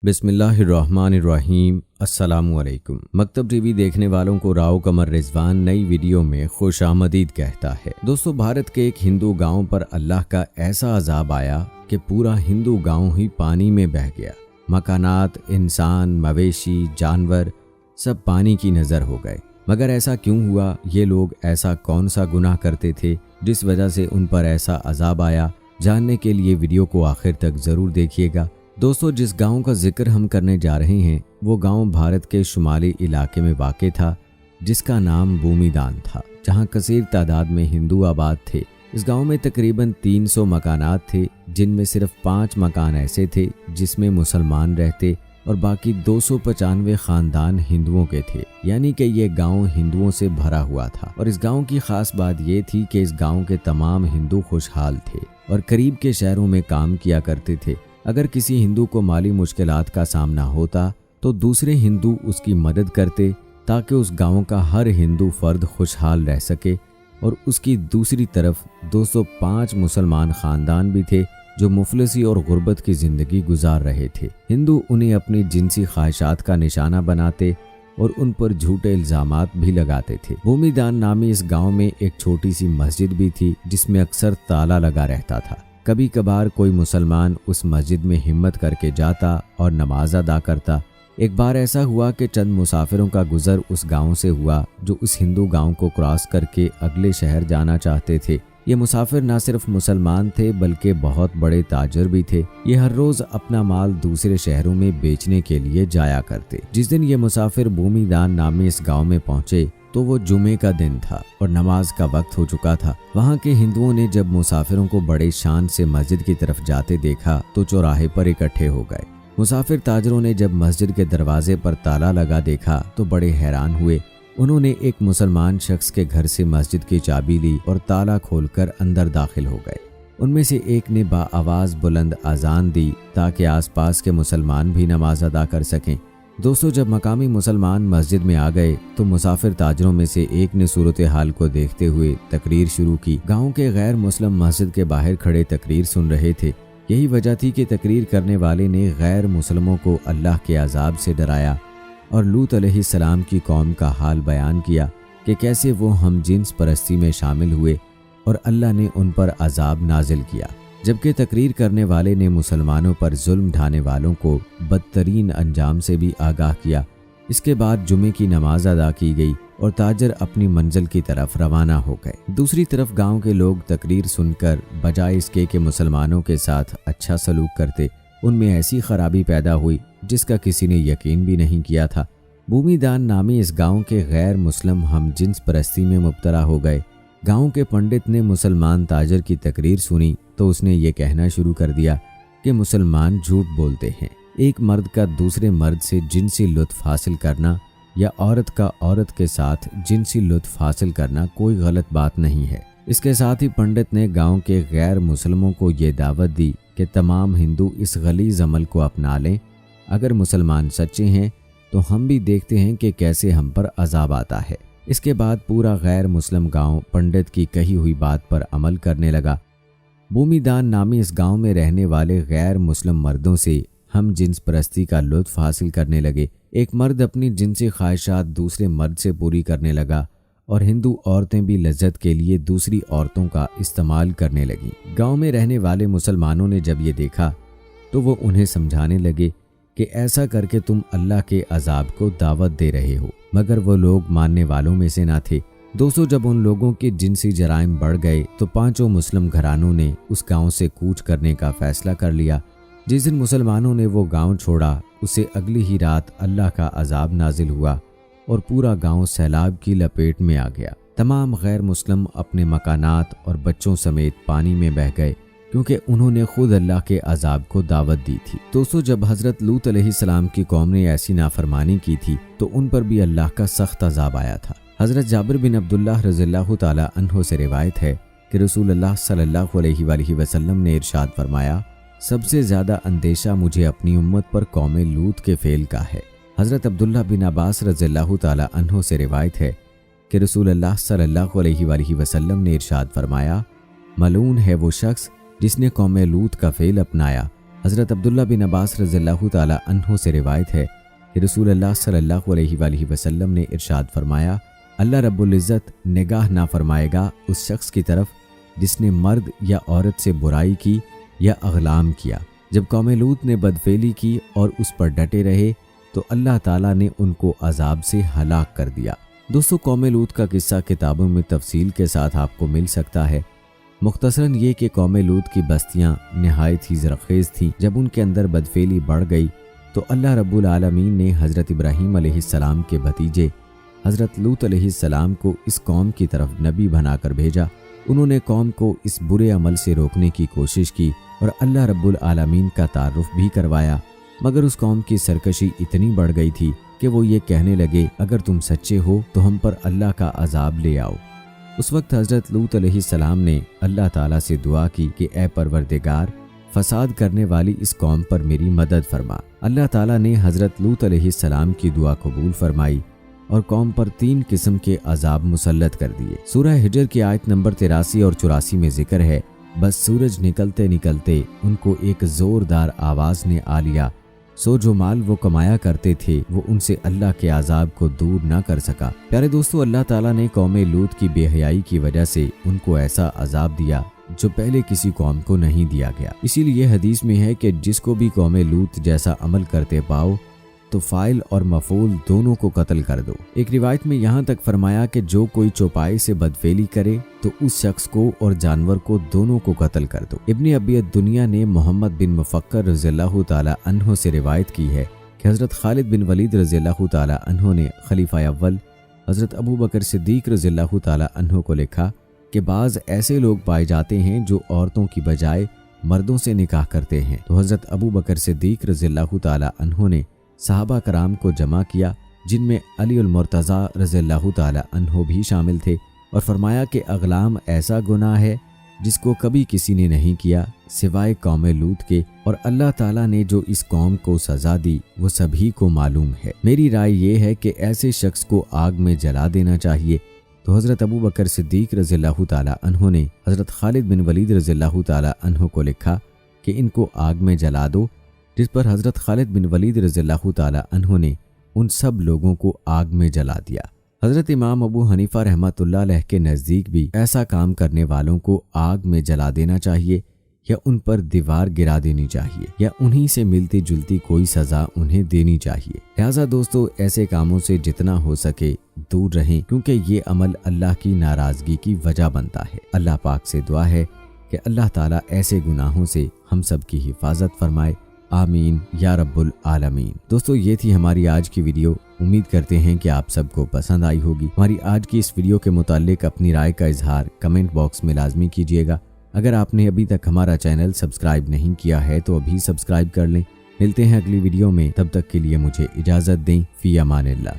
बिस्मिल्लाहिर्रहमानिर्रहीम। अस्सलाम वालेकुम। मकतब टीवी देखने वालों को राव कमर रिजवान नई वीडियो में खुश आमदीद कहता है। दोस्तों, भारत के एक हिंदू गांव पर अल्लाह का ऐसा अजाब आया कि पूरा हिंदू गांव ही पानी में बह गया। मकानात, इंसान, मवेशी, जानवर सब पानी की नज़र हो गए। मगर ऐसा क्यों हुआ? ये लोग ऐसा कौन सा गुनाह करते थे जिस वजह से उन पर ऐसा अजाब आया? जानने के लिए वीडियो को आखिर तक ज़रूर देखिएगा। दोस्तों, जिस गांव का जिक्र हम करने जा रहे हैं वो गांव भारत के शुमाली इलाके में वाक़ था, जिसका नाम भूमिदान था, जहां कसीर तादाद में हिंदू आबाद थे। इस गांव में तकरीबन 300 मकानात थे, जिनमें सिर्फ 5 मकान ऐसे थे जिसमें मुसलमान रहते और बाकी 295 ख़ानदान हिंदुओं के थे। यानी कि ये गांव हिंदुओं से भरा हुआ था। और इस गांव की ख़ास बात ये थी कि इस गांव के तमाम हिंदू खुशहाल थे और करीब के शहरों में काम किया करते थे। अगर किसी हिंदू को माली मुश्किलात का सामना होता तो दूसरे हिंदू उसकी मदद करते ताकि उस गांव का हर हिंदू फर्द खुशहाल रह सके। और उसकी दूसरी तरफ 205 मुसलमान ख़ानदान भी थे जो मुफलिसी और गुर्बत की ज़िंदगी गुजार रहे थे। हिंदू उन्हें अपनी जिनसी ख्वाहिशात का निशाना बनाते और उन पर झूठे इल्ज़ामात भी लगाते थे। भूमिदान नामी इस गाँव में एक छोटी सी मस्जिद भी थी जिसमें अक्सर ताला लगा रहता था। कभी कभार कोई मुसलमान उस मस्जिद में हिम्मत करके जाता और नमाज अदा करता। एक बार ऐसा हुआ कि चंद मुसाफिरों का गुजर उस गांव से हुआ जो उस हिंदू गांव को क्रॉस करके अगले शहर जाना चाहते थे। ये मुसाफिर न सिर्फ मुसलमान थे बल्कि बहुत बड़े ताजर भी थे। ये हर रोज़ अपना माल दूसरे शहरों में बेचने के लिए जाया करते। जिस दिन ये मुसाफिर भूमिदान नामी इस गाँव में पहुँचे तो वो जुमे का दिन था और नमाज का वक्त हो चुका था। वहाँ के हिंदुओं ने जब मुसाफिरों को बड़े शान से मस्जिद की तरफ जाते देखा तो चौराहे पर इकट्ठे हो गए। मुसाफिर ताजरों ने जब मस्जिद के दरवाजे पर ताला लगा देखा तो बड़े हैरान हुए। उन्होंने एक मुसलमान शख्स के घर से मस्जिद की चाबी ली और ताला खोलकर अंदर दाखिल हो गए। उनमें से एक ने बाआवाज़ बुलंद अजान दी ताकि आसपास के मुसलमान भी नमाज अदा कर सकें। दोस्तों, जब मकामी मुसलमान मस्जिद में आ गए तो मुसाफिर ताजरों में से एक ने सूरत हाल को देखते हुए तकरीर शुरू की। गांव के गैर मुस्लिम मस्जिद के बाहर खड़े तकरीर सुन रहे थे। यही वजह थी कि तकरीर करने वाले ने गैर मुस्लिमों को अल्लाह के अजाब से डराया और लूत अलैहिस्सलाम की कौम का हाल बयान किया कि कैसे वो हम जिन्स परस्ती में शामिल हुए और अल्लाह ने उन पर अजाब नाजिल किया। जबकि तकरीर करने वाले ने मुसलमानों पर जुल्म ढाने वालों को बदतरीन अंजाम से भी आगाह किया। इसके बाद जुमे की नमाज अदा की गई और ताजर अपनी मंजिल की तरफ रवाना हो गए। दूसरी तरफ गांव के लोग तकरीर सुनकर बजाय इसके कि मुसलमानों के साथ अच्छा सलूक करते, उनमें ऐसी खराबी पैदा हुई जिसका किसी ने यकीन भी नहीं किया था। भूमिदान नामी इस गाँव के गैर मुस्लिम हम जिन्स परस्ती में मुब्तला हो गए। गांव के पंडित ने मुसलमान ताजर की तकरीर सुनी तो उसने ये कहना शुरू कर दिया कि मुसलमान झूठ बोलते हैं। एक मर्द का दूसरे मर्द से जिनसी लुत्फ हासिल करना या औरत का औरत के साथ जिनसी लुत्फ हासिल करना कोई गलत बात नहीं है। इसके साथ ही पंडित ने गांव के गैर मुसलमों को ये दावत दी कि तमाम हिंदू इस गलीज़ अमल को अपना लें। अगर मुसलमान सच्चे हैं तो हम भी देखते हैं कि कैसे हम पर अजाब आता है। इसके बाद पूरा गैर मुस्लिम गांव पंडित की कही हुई बात पर अमल करने लगा। भूमिदान नामी इस गांव में रहने वाले गैर मुस्लिम मर्दों से हम जिन्स परस्ती का लुत्फ हासिल करने लगे। एक मर्द अपनी जिनसी ख्वाहिशात दूसरे मर्द से पूरी करने लगा और हिंदू औरतें भी लज्जत के लिए दूसरी औरतों का इस्तेमाल करने लगी। गांव में रहने वाले मुसलमानों ने जब ये देखा तो वो उन्हें समझाने लगे कि ऐसा करके तुम अल्लाह के अजाब को दावत दे रहे हो, मगर वो लोग मानने वालों में से ना थे। दोस्तों, जब उन लोगों के जिनसी जराइम बढ़ गए तो 5 मुस्लिम घरानों ने उस गांव से कूच करने का फैसला कर लिया। जिस दिन मुसलमानों ने वो गांव छोड़ा उसे अगली ही रात अल्लाह का अजाब नाजिल हुआ और पूरा गांव सैलाब की लपेट में आ गया। तमाम गैर मुस्लिम अपने मकानात और बच्चों समेत पानी में बह गए क्योंकि उन्होंने खुद अल्लाह के अजाब को दावत दी थी। दोस्तों, जब हज़रत लूत अलैहिस्सलाम की कौम ने ऐसी नाफरमानी की थी तो उन पर भी अल्लाह का सख्त अजाब आया था। हज़रत जाबिर बिन अब्दुल्लाह रज़ियल्लाहु ताला अन्हु से रिवायत है कि रसूलुल्लाह सल्लल्लाहु अलैहि वसल्लम ने इरशाद फरमाया, सबसे ज़्यादा अंदेशा मुझे अपनी उम्मत पर कौम लूत के फेल का है। हज़रत अब्दुल्लाह बिन अब्बास रज़ियल्लाहु ताला अन्हु से रिवायत है कि रसूलुल्लाह सल्लल्लाहु अलैहि वसल्लम ने इरशाद फरमाया, मलून है वो शख्स जिसने कौम लूत का फेल अपनाया। حضرت عبداللہ بن عباس رضی اللہ تعالی عنہ سے روایت ہے کہ رسول اللہ صلی اللہ علیہ وآلہ وسلم نے ارشاد فرمایا، اللہ رب العزت نگاہ نہ فرمائے گا اس شخص کی طرف جس نے مرد یا عورت سے برائی کی یا اغلام کیا۔ جب قوم لوط نے بدفعلی کی اور اس پر ڈٹے رہے تو اللہ تعالیٰ نے ان کو عذاب سے ہلاک کر دیا۔ دوستو، قوم لوط کا قصہ کتابوں میں تفصیل کے ساتھ آپ کو مل سکتا ہے۔ مختصراً یہ کہ قوم لوط کی بستیاں نہایت ہی زرخیز تھیں۔ جب ان کے اندر بدفعلی بڑھ گئی تو اللہ رب العالمین نے حضرت ابراہیم علیہ السلام کے بھتیجے حضرت لوط علیہ السلام کو اس قوم کی طرف نبی بنا کر بھیجا۔ انہوں نے قوم کو اس برے عمل سے روکنے کی کوشش کی اور اللہ رب العالمین کا تعارف بھی کروایا، مگر اس قوم کی سرکشی اتنی بڑھ گئی تھی کہ وہ یہ کہنے لگے، اگر تم سچے ہو تو ہم پر اللہ کا عذاب لے آؤ۔ اس وقت حضرت لوط علیہ السلام نے اللہ تعالیٰ سے دعا کی کہ اے پروردگار، فساد کرنے والی اس قوم پر میری مدد فرما۔ اللہ تعالیٰ نے حضرت لوط علیہ السلام کی دعا قبول فرمائی اور قوم پر 3 قسم کے عذاب مسلط کر دیے۔ سورہ ہجر کی آیت نمبر 83 اور 84 میں ذکر ہے، بس سورج نکلتے نکلتے ان کو ایک زوردار آواز نے آ لیا، سو جو مال وہ کمایا کرتے تھے وہ ان سے اللہ کے عذاب کو دور نہ کر سکا۔ پیارے دوستو، اللہ تعالیٰ نے قوم لوط کی بے حیائی کی وجہ سے ان کو ایسا عذاب دیا جو پہلے کسی قوم کو نہیں دیا گیا۔ اسی لیے حدیث میں ہے کہ جس کو بھی قوم لوط جیسا عمل کرتے پاؤ تو فاعل اور مفعول دونوں کو قتل کر دو۔ ایک روایت میں یہاں تک فرمایا کہ جو کوئی چوپائی سے بدفعلی کرے تو اس شخص کو اور جانور کو دونوں کو قتل کر دو۔ ابن ابی الدنیا نے محمد بن مفکر رضی اللہ تعالی عنہ سے روایت کی ہے کہ حضرت خالد بن ولید رضی اللہ تعالی عنہ نے خلیفہ اول حضرت ابو بکر صدیق رضی اللہ تعالی عنہ کو لکھا کہ بعض ایسے لوگ پائے جاتے ہیں جو عورتوں کی بجائے مردوں سے نکاح کرتے ہیں، تو حضرت ابو بکر صدیق رضی اللہ تعالی عنہ نے صحابہ کرام کو جمع کیا، جن میں علی المرتضیٰ رضی اللہ تعالی عنہ بھی شامل تھے، اور فرمایا کہ اغلام ایسا گناہ ہے جس کو کبھی کسی نے نہیں کیا سوائے قوم لوط کے، اور اللہ تعالیٰ نے جو اس قوم کو سزا دی وہ سبھی کو معلوم ہے۔ میری رائے یہ ہے کہ ایسے شخص کو آگ میں جلا دینا چاہیے۔ تو حضرت ابو بکر صدیق رضی اللہ تعالی عنہ نے حضرت خالد بن ولید رضی اللہ تعالی عنہ کو لکھا کہ ان کو آگ میں جلا دو، جس پر حضرت خالد بن ولید رضی اللہ تعالی عنہ نے ان سب لوگوں کو آگ میں جلا دیا۔ حضرت امام ابو حنیفہ رحمۃ اللہ علیہ کے نزدیک بھی ایسا کام کرنے والوں کو آگ میں جلا دینا چاہیے یا ان پر دیوار گرا دینی چاہیے یا انہی سے ملتی جلتی کوئی سزا انہیں دینی چاہیے۔ لہٰذا دوستو، ایسے کاموں سے جتنا ہو سکے دور رہیں، کیونکہ یہ عمل اللہ کی ناراضگی کی وجہ بنتا ہے۔ اللہ پاک سے دعا ہے کہ اللہ تعالیٰ ایسے گناہوں سے ہم سب کی حفاظت فرمائے، آمین یا رب العالمین۔ دوستو، یہ تھی ہماری آج کی ویڈیو۔ امید کرتے ہیں کہ آپ سب کو پسند آئی ہوگی۔ ہماری آج کی اس ویڈیو کے متعلق اپنی رائے کا اظہار کمنٹ باکس میں لازمی کیجیے گا۔ اگر آپ نے ابھی تک ہمارا چینل سبسکرائب نہیں کیا ہے تو ابھی سبسکرائب کر لیں۔ ملتے ہیں اگلی ویڈیو میں، تب تک کے لیے مجھے اجازت دیں۔ فی امان اللہ۔